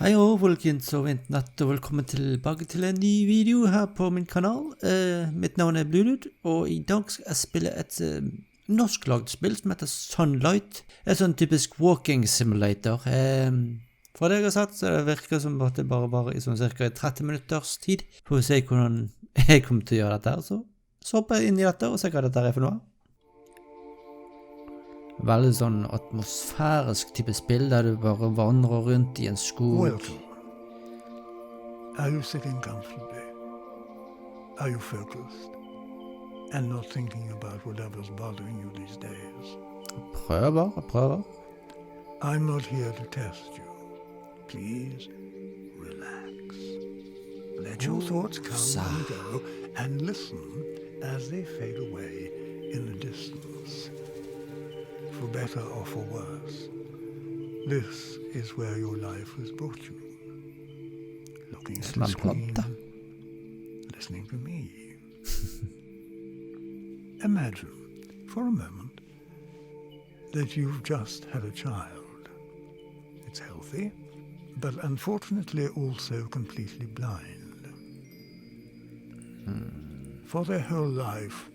Hei og folkens og natt og velkommen tilbake til en ny video her på min kanal. Mitt navn er Bluedude, og i dag skal jeg spille et norsklagd spill som heter Sunlight. Et sånn typisk walking simulator. Fra det jeg har sett, så det virker som at det bare i sånn cirka 30 minutters tid. For å se hvordan jeg kommer til å gjøre dette her, så hopper jeg inn i dette og ser hva dette er for noe. Veldig sånn atmosfærisk type spill der du bare vandrer rundt i en skog. Welcome. Are you sitting comfortably? Are you focused? And not thinking about whatever's bothering you these days? Jeg prøver. I'm not here to test you. Please, relax. Let your thoughts come and go, and listen as they fade away in the distance. For better or for worse, this is where your life has brought you. Looking at the screen, listening to me. Imagine, for a moment, that you've just had a child. It's healthy, but unfortunately also completely blind. For their whole life,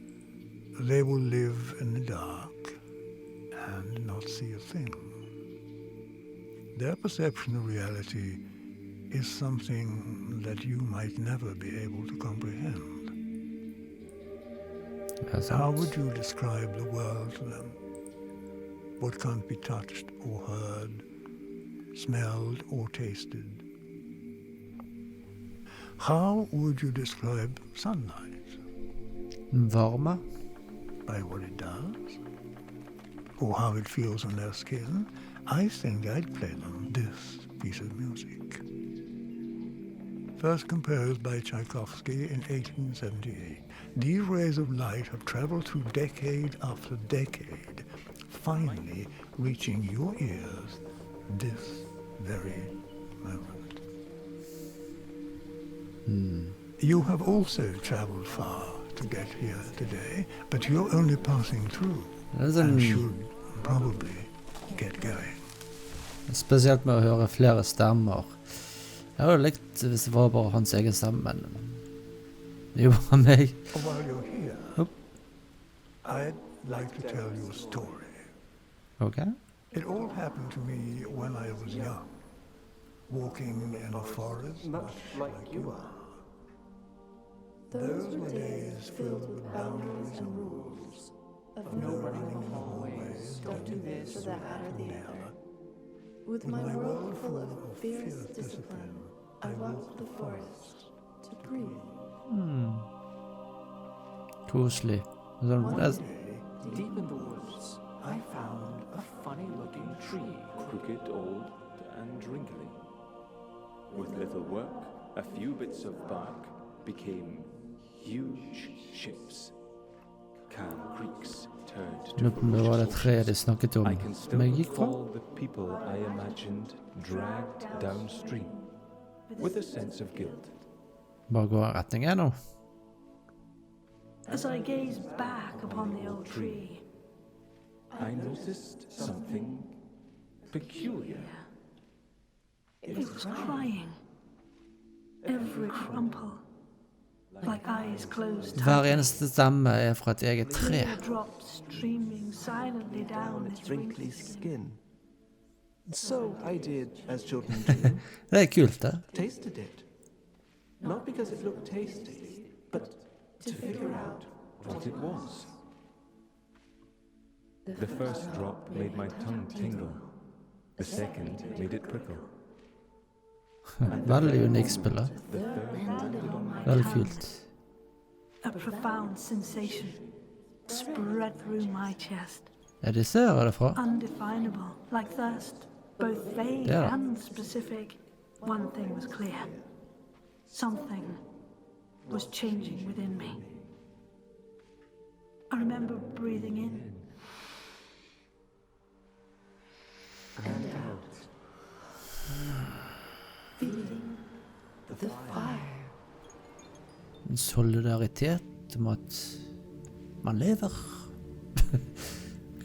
they will live in the dark and not see a thing. Their perception of reality is something that you might never be able to comprehend. How would you describe the world to them? What can't be touched or heard, smelled or tasted? How would you describe sunlight? Varme. By what it does? Or how it feels on their skin? I think I'd play them this piece of music. First composed by Tchaikovsky in 1878, these rays of light have traveled through decade after decade, finally reaching your ears this very moment. You have also traveled far to get here today, but you're only passing through. And should probably get going. Spesielt med å høre flere stemmer. Jeg hadde likt hvis det var bare hans egen stemme, men det er jo bare meg. While you're here, I'd like to tell you a story. Okay. It all happened to me when I was young, walking in a forest much like you are. Those were days filled with boundaries and rules. Of no running in the hallways, don't do this or that or the other. With my world full of fierce discipline, I walked the forest to breathe. Koselig. One day, deep in the woods, I found a funny-looking tree, crooked, old, and wrinkly. With little work, a few bits of bark became huge ships. Calm creeks turned to ferocious ships. I can still recall the people I imagined dragged downstream with a sense of guilt. Bare gå retningen nå. As I gazed back upon the old tree, I noticed something peculiar. it was crying. Every crumple, like eyes closed Hver tightly. eneste stemme er fra et eget tre. Clear drops streaming silently down its wrinkly skin. So I did as children do, Det er kult, det. tasted it. Not because it looked tasty, but To figure out what it was. The first drop made my tongue tingle. The second made it prickle. Veldig unik spiller. The third landed on my Veldig kult. A profound sensation spread through my chest. Er det ser det fra? Undefinable, like thirst, both vague Yeah. and specific. One thing was clear. Something was changing within me. I remember breathing in and out. Feeling the fire. En solidaritet om at man lever.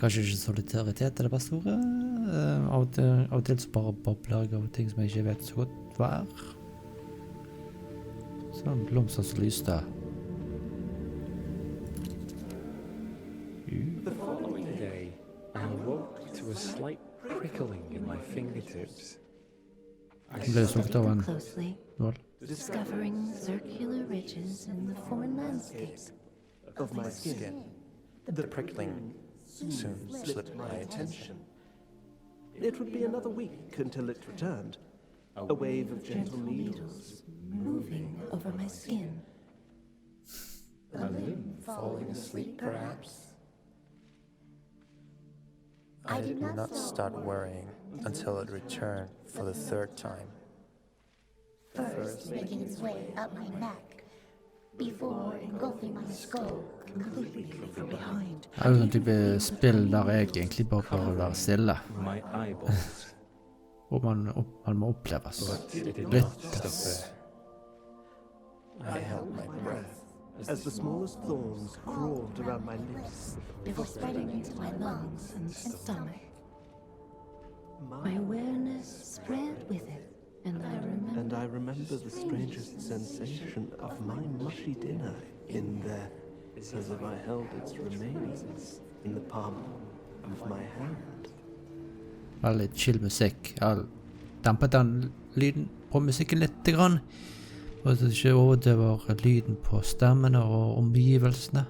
Kanskje ikke solidaritet er det beste ordet? Av og til så bare bobler jeg over ting som jeg ikke vet så godt hva er. Sånn blomster som lyste. The following day, I awoke to a slight prickling in my fingertips. I Ble slukket av en closely, nål. discovering circular ridges in the foreign landscape. Of my skin. The prickling soon slipped my attention. It would be another week until it returned. A wave of gentle needles. Moving over my skin. A limb falling asleep, perhaps. I did not start worrying until it returned for the third time. First making its way up my neck, before engulfing my skull completely from behind. Det er jo sånn type spill der jeg egentlig bare får være stille. My eyeballs. Og man må oppleves. But it did Litt. not stop there. I held my breath as the smallest thorns crawled around my lips. Before spreading into my lungs and Stomach. My awareness spread with it, and I remember the strangest sensation of my mushy dinner in there, as if I held its remains in the palm of my hand. Veldig chill musikk. Jeg har dempet den lyden på musikken litt grann. Og så ikke overdøver lyden på stemmene og omgivelsene.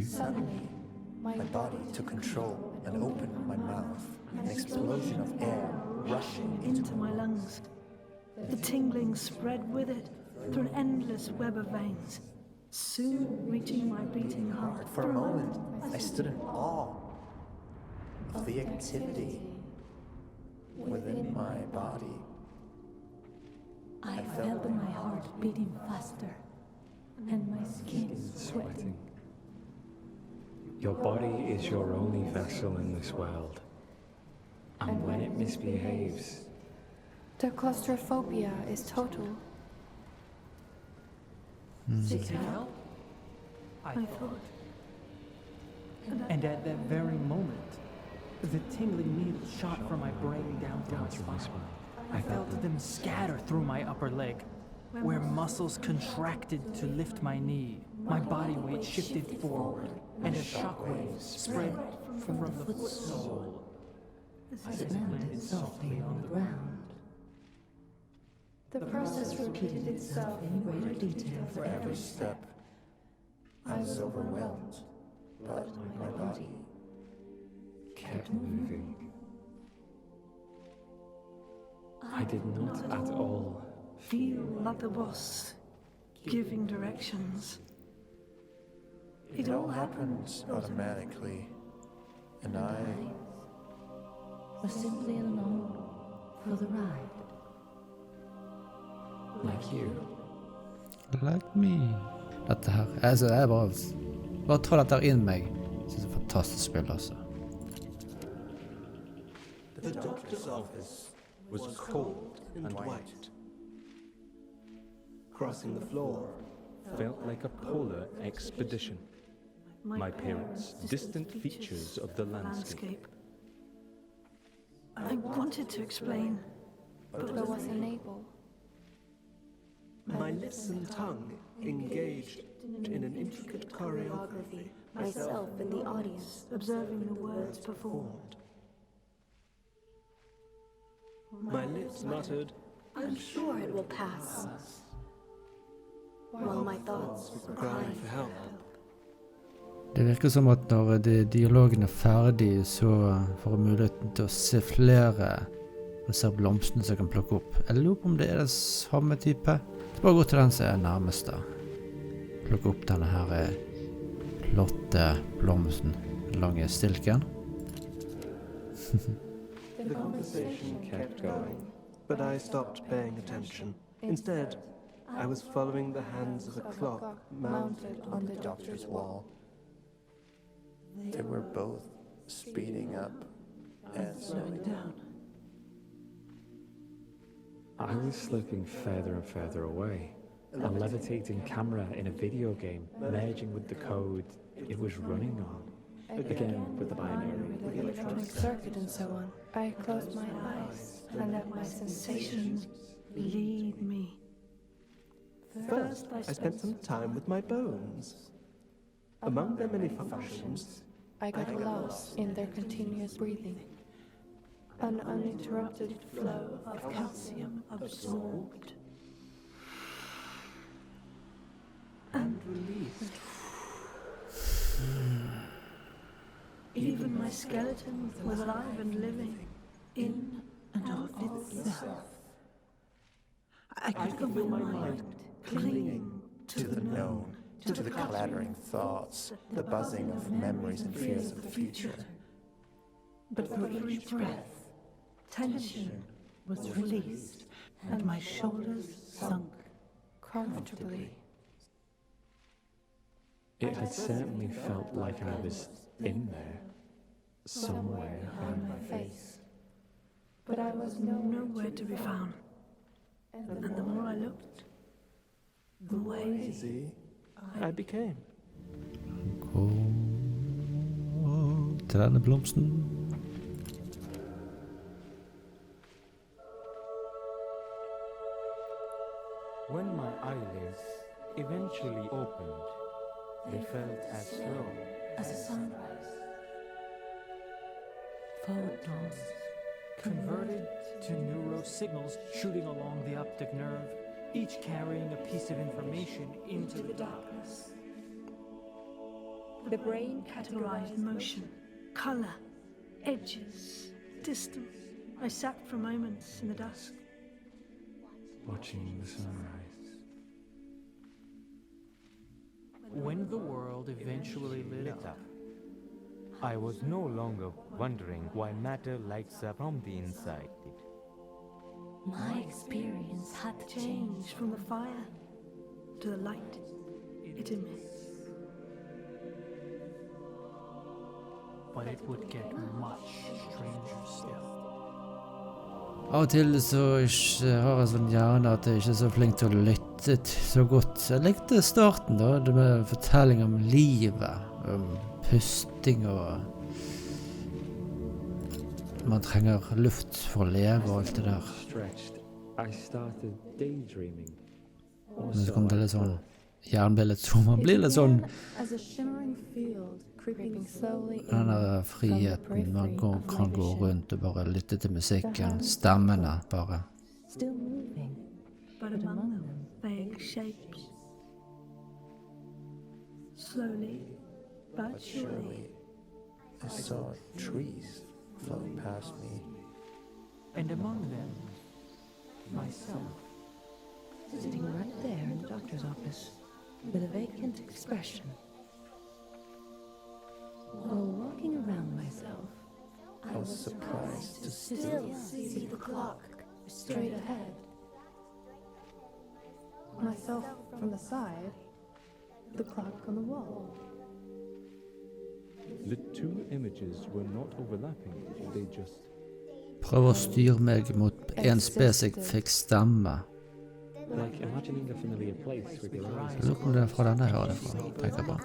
suddenly My body took control and opened my mouth. An explosion of air rushing Into my lungs. The tingling spread with it through an endless web of veins, soon reaching my beating heart. For a moment, I stood in awe of the activity within my body. I felt my heart beating faster, and my skin Sweating. Your body is your only vessel in this world. And when it misbehaves, The claustrophobia is total. Seek help, I thought. And at that very moment, the tingling needles shot from my brain down through my spine. I felt them scatter through my upper leg, where muscles contracted to lift my knee. My body weight shifted forward, and a shockwave spread from the foot sole as it landed softly on the ground. The process repeated itself In greater detail For every step, I was overwhelmed, but my body kept moving. I did not at all Feel like the boss, giving directions. it all happened automatically, and I was simply along for the ride. like you. Like me. Dette her, altså jeg bare ta dette her inn meg. Jeg synes det er et fantastisk spill altså. The doctor's office was cold and white. Crossing the floor, Felt like a polar expedition. My parents, distant features of the landscape. I wanted to explain, but was unable. my lips and tongue engaged in an intricate choreography myself in the audience, observing the words performed. My lips muttered, I'm sure it will pass. While my thoughts were crying for help. Det virker som at når dialogen er ferdig, så får jeg muligheten til å se flere og se blomstene som jeg kan plukke opp. Jeg lurer på om det er det samme type. Så bare gå til den som er nærmest da. Plukke opp denne her flotte blomsten, den lange stilken. The conversation kept going, but I stopped paying attention. Instead, I was following the hands of a clock mounted on the doctor's wall. They were both speeding up and slowing down. I was slipping further and further away. A levitating camera in a video game, merging with the code it was running on. again with the binary, with the electronic circuit and so on. I closed my eyes and let my sensations Lead me. First, I spent some time with my bones. Among their many functions, I got lost in their continuous breathing. An uninterrupted flow of calcium absorbed And released. Even my skeleton was alive and living in and of itself. I could feel my mind clinging to the known, to the clattering thoughts, the buzzing of memories and fears of the future. But for each breath, tension was released and my shoulders sunk comfortably. It had certainly felt like I was in there, somewhere. On my face. But I was nowhere to be found. And the more I looked, the more easy I became. Gå til denne blomsten. When my eyelids eventually opened, they felt as slow as a sunrise. Photons converted to neurosignals shooting along the optic nerve, each carrying a piece of information into the darkness. The brain categorized motion, color, edges, distance. I sat for moments in the dusk, watching the sunrise. When the world eventually lit up, I was no longer wondering why matter lights up from the inside. my experience had changed from the fire to the light it emits. but it would get much stranger still. Av og til så har jeg sånn hjerne at jeg ikke er så flink til å lytte så godt. Jeg likte starten da, det med fortelling om livet, om pusting og man trenger luft for å leve og alt det der. Men så kom det litt sånn jernbildet som man blir litt sånn denne friheten, man kan gå rundt og bare lytte til musikken, stemmene bare. Still moving, but among them vague shapes. Slowly, but surely, I saw trees float past me. And among them, myself. Sitting right there in the doctor's office, with a vacant expression. While walking around myself, I was surprised to still see the clock straight ahead. Myself from the side, the clock on the wall. The two images were not overlapping, they just... Prøv å styre meg mot en spesifikk stemme. Like imagining a familiar place with your eyes. Lurer på om det er fra denne jeg hører det fra, tenker jeg på.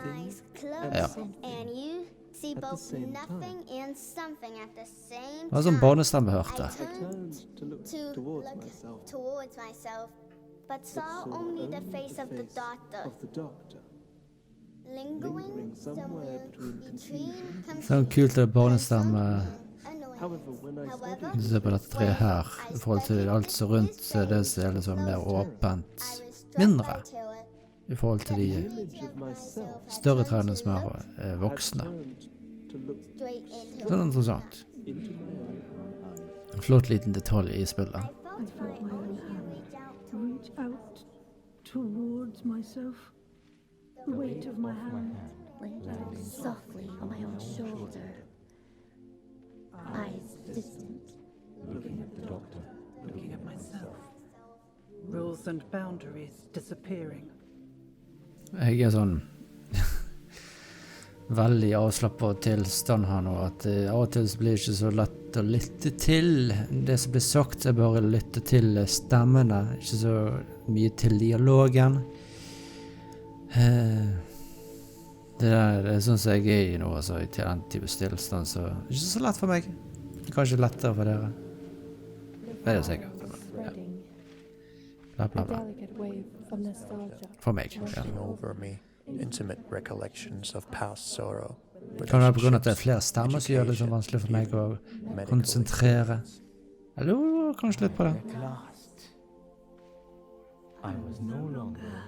Ja. See both nothing and something at the same time. Det var sånn barnestemme hørte. I turned to look towards myself, but saw only the face of the doctor. Lingering somewhere between. Sånn kult det barnestemme. Du ser på dette treet her, i forhold til alt som rundt, så det er litt sånn mer åpent, mindre, i forhold til de større trærne som er voksne. Sånn interessant. En flott liten detalj i spillet. I felt my own hand reach out towards myself. The weight of my hand landing softly on my own shoulder. Eyes distant. Looking at the doctor. Looking at myself. Rules and boundaries disappearing. Jeg er sånn veldig avslappet tilstand her nå, at av og til så blir det ikke så lett å lytte til det som blir sagt, jeg bare lytte til stemmene, ikke så mye til dialogen. Det Det er sånn som jeg er i nå, altså, i den type stillstand, så det er ikke så lett for meg. Kanskje lettere for dere. Det er det sikkert. Ja. Bla, bla, bla. For meg, ja. Over me, intimate recollections of past sorrow. Kan det være på grunn av at det er flere stemmer som gjør det så vanskelig for meg å konsentrere? Eller kanskje litt på det. I was no longer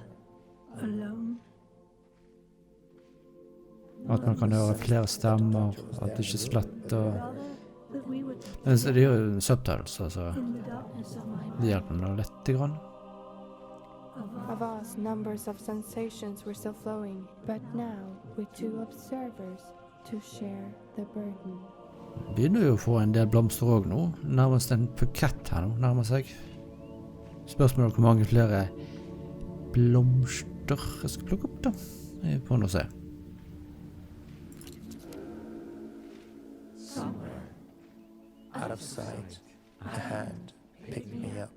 alone. At man kan høre flere stemmer, at det ikke er så lett å... Men det er jo subtitles, så det hjelper meg litt grann. Of us, numbers of sensations were still flowing, but now with two observers to share the burden. Begynner jo å få en del blomster også nå, nærmest en bukett her nå, nærmer seg. Spørsmålet om hvor mange flere blomster jeg skal plukke opp da. Jeg får nå se. Out of sight, a hand picked me up.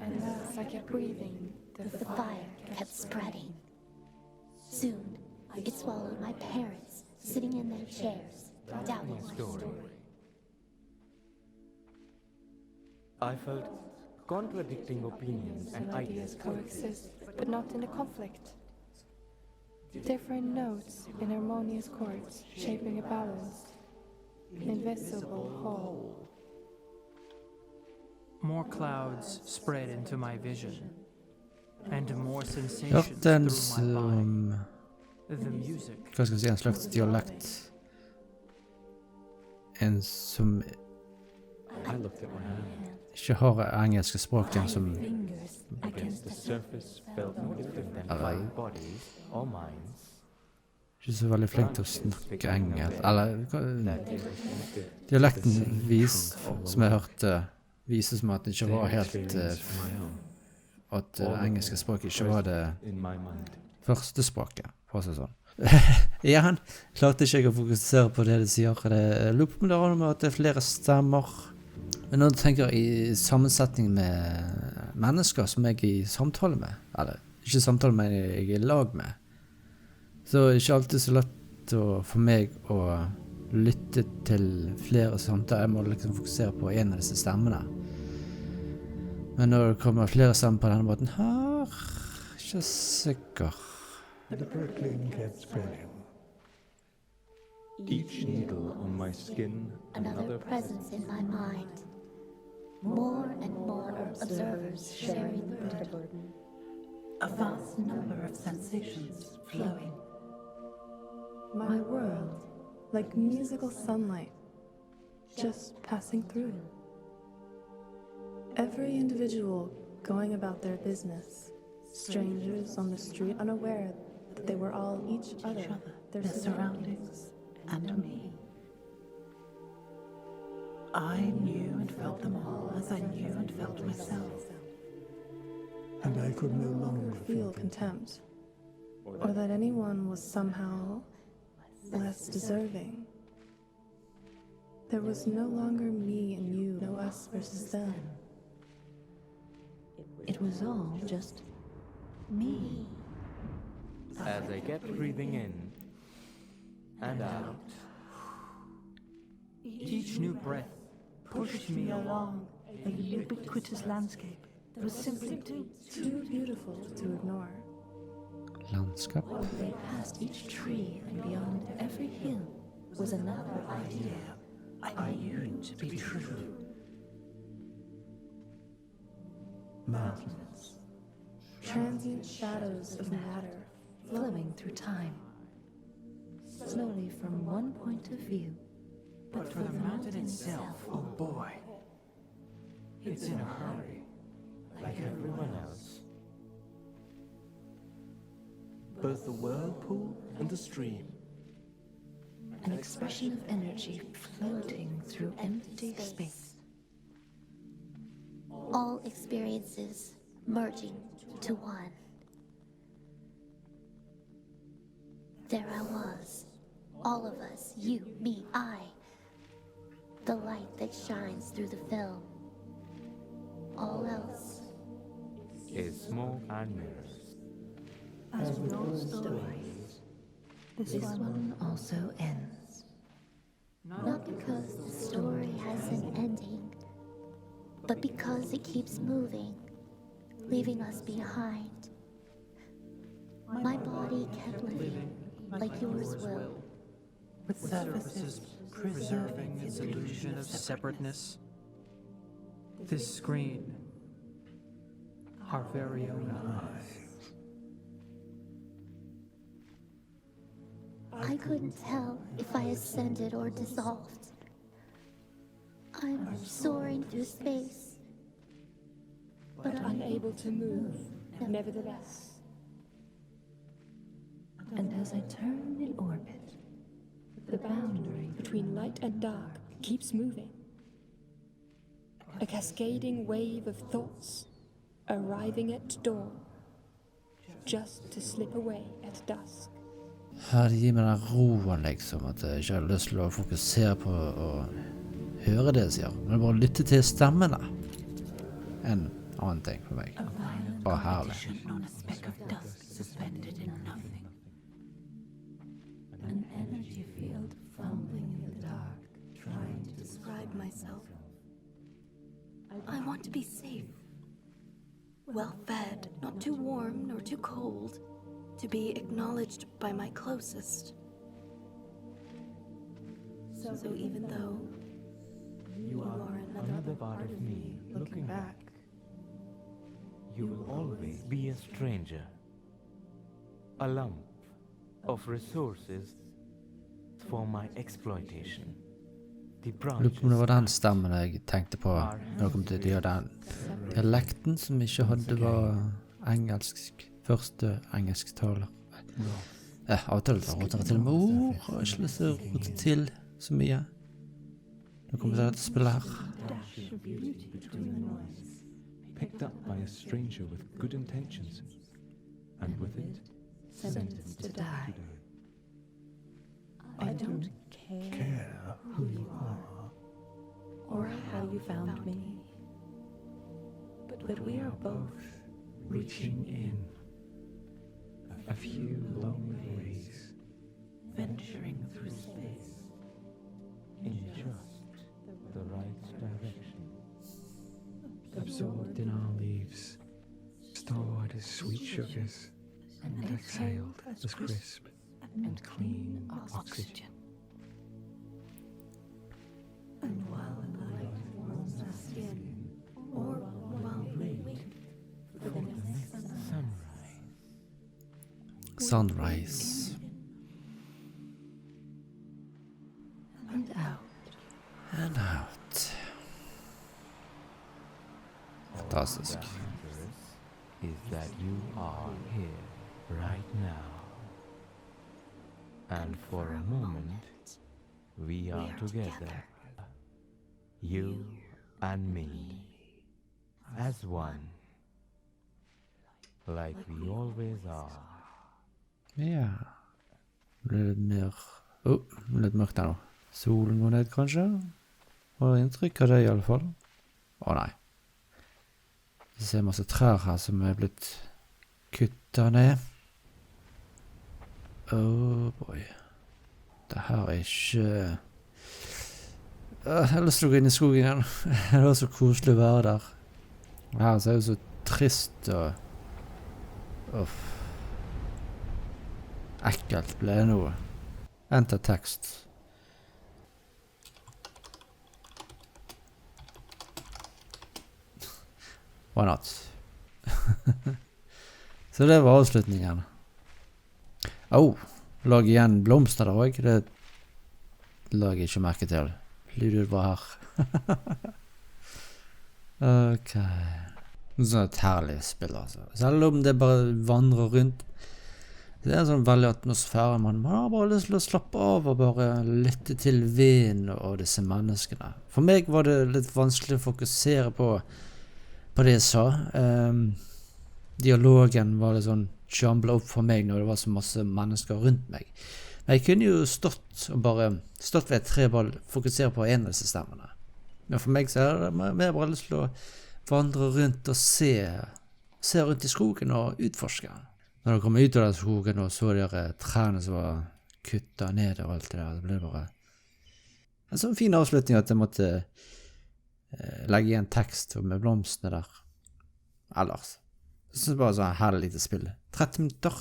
And as I kept breathing, The fire kept spreading. Soon, it swallowed my parents, sitting in their chairs, doubting my story. I felt contradicting opinions and ideas coexist, but not in a conflict. Different notes in harmonious chords, shaping a balanced, invisible whole. More clouds spread into my vision, and more sensations Hørte en through my body. The music. Hva skal jeg si, en slags dialekt. En som I looked at my hand. ikke har engelske språk, en som Against the surface felt no different than my bodies or minds. ikke så veldig flink til å snakke engelsk. Eller dialekten som jeg hørte, viser som at det ikke var helt at engelske språket ikke var det første språket, for å si sånn. Igjen, klarte ikke jeg å fokusere på det de sier. Jeg lurer på om det har med at det er flere stemmer. Men når du tenker i sammensetning med mennesker som jeg er i samtale med, eller ikke samtale med, jeg er i lag med, så er det ikke alltid så lett for meg å lytte til flere samtaler. Jeg må liksom fokusere på en av disse stemmene. Men når det kommer flere stemmer på denne måten her, ikke sikker. The prickling kept spreading. Each needle on my skin, Another presence in my mind. More and more observers sharing the burden. A vast number of sensations flowing. My world, like musical sunlight, just passing through. Every individual going about their business, strangers on the street unaware that they were all each other, their surroundings, and me. I knew and felt them all as I knew and felt myself. And I could no longer feel contempt, or that anyone was somehow less deserving. There was no longer me and you, no us versus them. It was all just me. as I kept breathing in and out. Each new breath pushed me along a ubiquitous landscape that was simply too beautiful to ignore. Landskap. Way past each tree and beyond every hill was another idea I knew to be true. Mountains. Transient shadows of matter flowing through time, slowly from one point of view. But for the mountain itself, oh boy, it's in a hurry, like everyone else. Both the whirlpool and the stream. An expression of energy floating through empty space. All experiences merging to one. There I was, all of us, you, me, I. The light that shines through the film. All else is smoke and mirrors. As with all stories, This one also ends. Not because the story has an ending, but because it keeps moving, leaving us behind. My body kept living, like yours will. With surfaces preserving its illusion of separateness. This screen, our very own eyes. I couldn't tell if I ascended or dissolved. I'm soaring through space, But unable to move, nevertheless. And as I turn in orbit, the boundary between light and dark keeps moving. A cascading wave of thoughts arriving at dawn, just to slip away at dusk. Ja, det gir meg den roen liksom, at jeg ikke har lyst til å fokusere på å høre det jeg sier, men bare lytte til stemmene. En annen ting for meg. Bare herlig. On a speck of dust suspended in nothing. An energy field fumbling in the dark, trying to describe myself. I want to be safe. Well fed, not too warm nor too cold. To be acknowledged by my closest. So even though you are Another part of me looking back. You will always be a stranger. A lump of resources for my exploitation. The Lurer på om det var den stemmen jeg tenkte på når det kom til den dialekten som ikke hadde var engelsk, første engelsk taler. Av og til roter jeg til med ord, og ikke lyst til å rote til så mye. Nå kommer jeg til dette spillet her. Picked up by a stranger with good intentions, and with it, sentenced to die. I don't care who you are, or how you found me, but we are both reaching in a few long ways, venturing through space in just the right direction. Absorbed in our leaves, stored as sweet sugars, and exhaled as crisp and clean oxygen. and while light warms our skin, or while we wait for the next sunrise. Sunrise. and out. And out. Fantastisk. Is that you are here right now, and for a moment we are together, you and me, as one, like we always are. Ja. Litt mer... litt mørkt her nå. Solen går ned, kanskje? Har inntrykk av det i alle fall. Nei. Jeg ser masse trær her som er blitt kuttet ned. Oh boy. Det her er ikke... Jeg har lyst til å gå inn i skogen igjen. Det var så koselig å være der. Her ser det så trist og... ekkelt ble det noe. Enter tekst. Why not? Så det var avslutningen. Lag igjen blomster der også. Det lag jeg ikke merke til. Bluedude var her. Ok. Sånn et herlig spill, altså. Selv om det bare vandrer rundt. Det er en sånn veldig atmosfære. Man har bare lyst til å slappe av og bare lytte til vinden og disse menneskene. For meg var det litt vanskelig å fokusere på det jeg sa. Dialogen var litt sånn jumble opp for meg når det var så masse mennesker rundt meg. Men jeg kunne jo stått ved et tre, bare fokusere på en av disse stemmene. Men for meg så er det mer bare lyst til å vandre rundt og se rundt i skogen og utforske. Når jeg kom ut av den skogen og så de trærne som var kutta ned og alt det der. Det ble bare en sånn fin avslutning at jeg måtte legge igjen tekst med blomstene der. Ellers. Jeg synes bare sånn herlig lite spill. 30 minutter.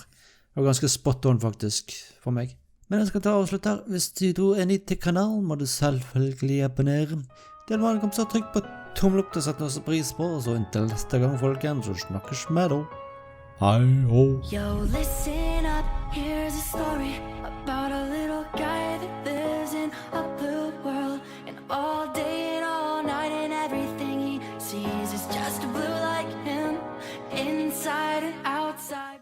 Det var ganske spot on faktisk for meg. Men jeg skal ta avslutt her. Hvis du er ny til kanalen, må du selvfølgelig abonnere. Del med alle kompiser, trykk på tommel opp til å sette noe pris på, og så inntil neste gang, folkens, så snakkes med da. Hei ho! Yo, listen up, here's a story